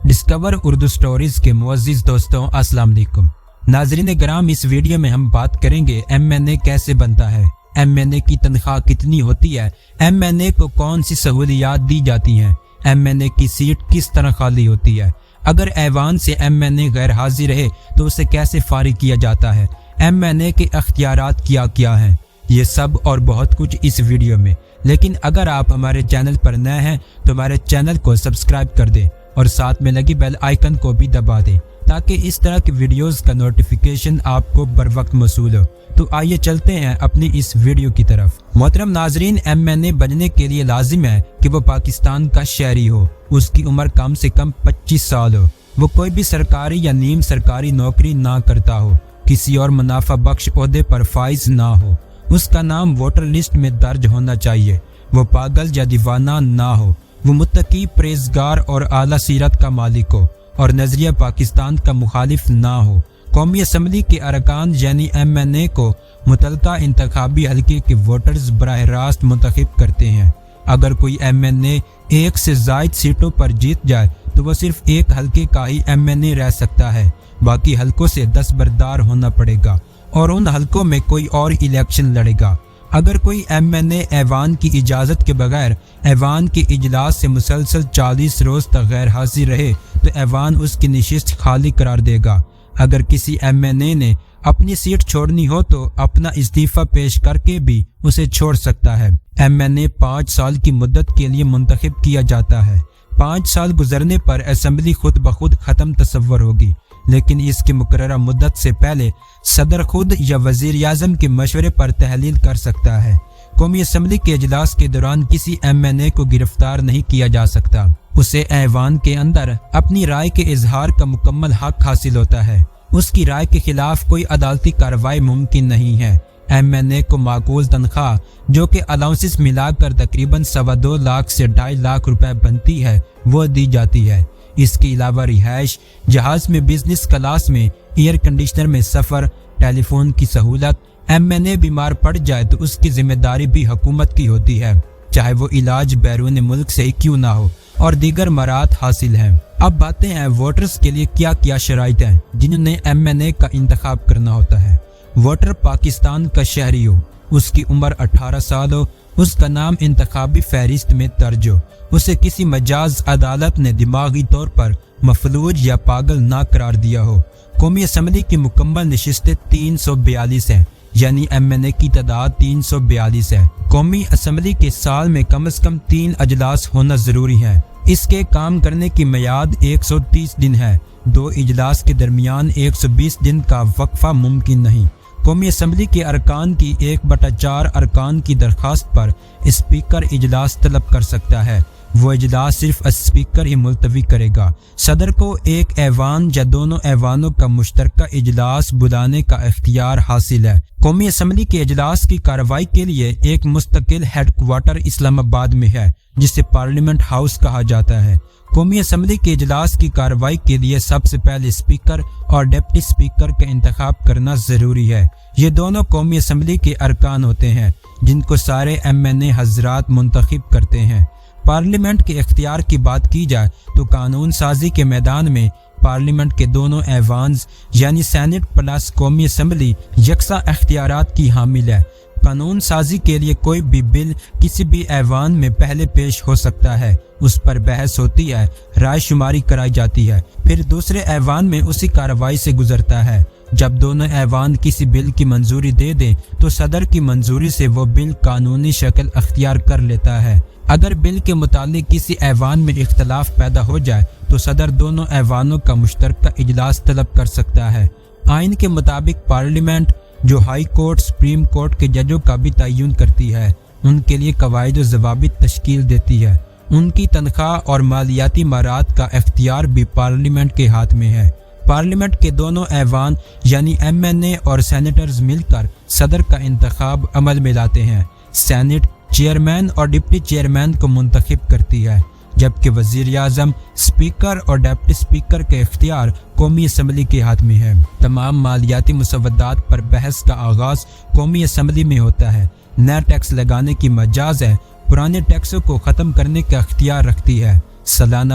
Discover Urdu stories کے معزز دوستوں السلام علیکم ناظرین گرام، اس ویڈیو میں ہم بات کریں گے ایم این اے کیسے بنتا ہے، ایم این اے کی تنخواہ کتنی ہوتی ہے، ایم این اے کو کون سی سہولیات دی جاتی ہیں، ایم این اے کی سیٹ کس طرح خالی ہوتی ہے، اگر ایوان سے ایم این اے غیر حاضر رہے تو اسے کیسے فارغ کیا جاتا ہے، ایم این اے کے اختیارات کیا ہیں، یہ سب اور بہت کچھ اس ویڈیو میں۔ لیکن اگر آپ ہمارے چینل پر نئے ہیں تو ہمارے چینل کو سبسکرائب کر دیں اور ساتھ میں لگی بیل آئیکن کو بھی دبا دیں تاکہ اس طرح کی ویڈیوز کا نوٹیفیکیشن آپ کو بر وقت موصول ہو۔ تو آئیے چلتے ہیں اپنی اس ویڈیو کی طرف۔ محترم ناظرین، ایم این اے بننے کے لیے لازم ہے کہ وہ پاکستان کا شہری ہو، اس کی عمر کم سے کم 25 سال ہو، وہ کوئی بھی سرکاری یا نیم سرکاری نوکری نہ کرتا ہو، کسی اور منافع بخش عہدے پر فائز نہ ہو، اس کا نام ووٹر لسٹ میں درج ہونا چاہیے، وہ پاگل یا دیوانہ نہ ہو، وہ متقی، پرہیزگار اور اعلیٰ سیرت کا مالک ہو اور نظریہ پاکستان کا مخالف نہ ہو۔ قومی اسمبلی کے ارکان یعنی ایم این اے کو متعلقہ انتخابی حلقے کے ووٹرز براہ راست منتخب کرتے ہیں۔ اگر کوئی ایم این اے ایک سے زائد سیٹوں پر جیت جائے تو وہ صرف ایک حلقے کا ہی ایم این اے رہ سکتا ہے، باقی حلقوں سے دستبردار ہونا پڑے گا اور ان حلقوں میں کوئی اور الیکشن لڑے گا۔ اگر کوئی ایم این اے ایوان کی اجازت کے بغیر ایوان کے اجلاس سے مسلسل 40 روز تک غیر حاضر رہے تو ایوان اس کی نشست خالی قرار دے گا۔ اگر کسی ایم این اے نے اپنی سیٹ چھوڑنی ہو تو اپنا استعفیٰ پیش کر کے بھی اسے چھوڑ سکتا ہے۔ ایم این اے 5 سال کی مدت کے لیے منتخب کیا جاتا ہے۔ 5 سال گزرنے پر اسمبلی خود بخود ختم تصور ہوگی، لیکن اس کی مقررہ مدت سے پہلے صدر خود یا وزیر اعظم کے مشورے پر تحلیل کر سکتا ہے۔ قومی اسمبلی کے اجلاس کے دوران کسی ایم این اے کو گرفتار نہیں کیا جا سکتا، اسے ایوان کے اندر اپنی رائے کے اظہار کا مکمل حق حاصل ہوتا ہے، اس کی رائے کے خلاف کوئی عدالتی کارروائی ممکن نہیں ہے۔ ایم این اے کو معقول تنخواہ جو کہ الاؤنسز ملا کر تقریباً 2.25 لاکھ سے 2.5 لاکھ روپے بنتی ہے وہ دی جاتی ہے۔ اس کے علاوہ رہائش، جہاز میں بزنس کلاس میں، ایئر کنڈیشنر میں سفر، ٹیلی فون کی سہولت، ایم این اے بیمار پڑ جائے تو اس کی ذمہ داری بھی حکومت کی ہوتی ہے، چاہے وہ علاج بیرون ملک سے کیوں نہ ہو، اور دیگر مراد حاصل ہیں۔ اب باتیں ہیں ووٹرز کے لیے کیا شرائط ہیں جنہوں نے ایم این اے کا انتخاب کرنا ہوتا ہے۔ ووٹر پاکستان کا شہری ہو، اس کی عمر 18 سال ہو، اس کا نام انتخابی فہرست میں درج ہو، اسے کسی مجاز عدالت نے دماغی طور پر مفلوج یا پاگل نہ قرار دیا ہو۔ قومی اسمبلی کی مکمل نشستیں 342 ہیں، یعنی ایم این اے کی تعداد 342 ہے۔ قومی اسمبلی کے سال میں کم از کم 3 اجلاس ہونا ضروری ہے۔ اس کے کام کرنے کی میعاد 130 دن ہے، 2 اجلاس کے درمیان 120 دن کا وقفہ ممکن نہیں۔ قومی اسمبلی کے ارکان کی 1/4 ارکان کی درخواست پر اسپیکر اجلاس طلب کر سکتا ہے، وہ اجلاس صرف اسپیکر ہی ملتوی کرے گا۔ صدر کو ایک ایوان یا دونوں ایوانوں کا مشترکہ اجلاس بلانے کا اختیار حاصل ہے۔ قومی اسمبلی کے اجلاس کی کارروائی کے لیے ایک مستقل ہیڈ کوارٹر اسلام آباد میں ہے جسے پارلیمنٹ ہاؤس کہا جاتا ہے۔ قومی اسمبلی کے اجلاس کی کارروائی کے لیے سب سے پہلے اسپیکر اور ڈپٹی اسپیکر کا انتخاب کرنا ضروری ہے۔ یہ دونوں قومی اسمبلی کے ارکان ہوتے ہیں جن کو سارے ایم این اے حضرات منتخب کرتے ہیں۔ پارلیمنٹ کے اختیار کی بات کی جائے تو قانون سازی کے میدان میں پارلیمنٹ کے دونوں ایوانز یعنی سینٹ پلس قومی اسمبلی یکساں اختیارات کی حامل ہے۔ قانون سازی کے لیے کوئی بھی بل کسی بھی ایوان میں پہلے پیش ہو سکتا ہے، اس پر بحث ہوتی ہے، رائے شماری کرائی جاتی ہے، پھر دوسرے ایوان میں اسی کارروائی سے گزرتا ہے۔ جب دونوں ایوان کسی بل کی منظوری دے دیں تو صدر کی منظوری سے وہ بل قانونی شکل اختیار کر لیتا ہے۔ اگر بل کے متعلق کسی ایوان میں اختلاف پیدا ہو جائے تو صدر دونوں ایوانوں کا مشترکہ اجلاس طلب کر سکتا ہے۔ آئین کے مطابق پارلیمنٹ جو ہائی کورٹ، سپریم کورٹ کے ججوں کا بھی تعین کرتی ہے، ان کے لیے قواعد و ضوابط تشکیل دیتی ہے، ان کی تنخواہ اور مالیاتی مارات کا اختیار بھی پارلیمنٹ کے ہاتھ میں ہے۔ پارلیمنٹ کے دونوں ایوان یعنی ایم این اے اور سینیٹرز مل کر صدر کا انتخاب عمل میں لاتے ہیں۔ سینٹ چیئرمین اور ڈپٹی چیئرمین کو منتخب کرتی ہے، جبکہ وزیر اعظم، اسپیکر اور ڈپٹی اسپیکر کے اختیار قومی اسمبلی کے ہاتھ میں ہے۔ تمام مالیاتی مسودات پر بحث کا آغاز قومی اسمبلی میں ہوتا ہے۔ نیا ٹیکس لگانے کی مجاز ہے، پرانے ٹیکسوں کو ختم کرنے کا اختیار رکھتی ہے۔ سالانہ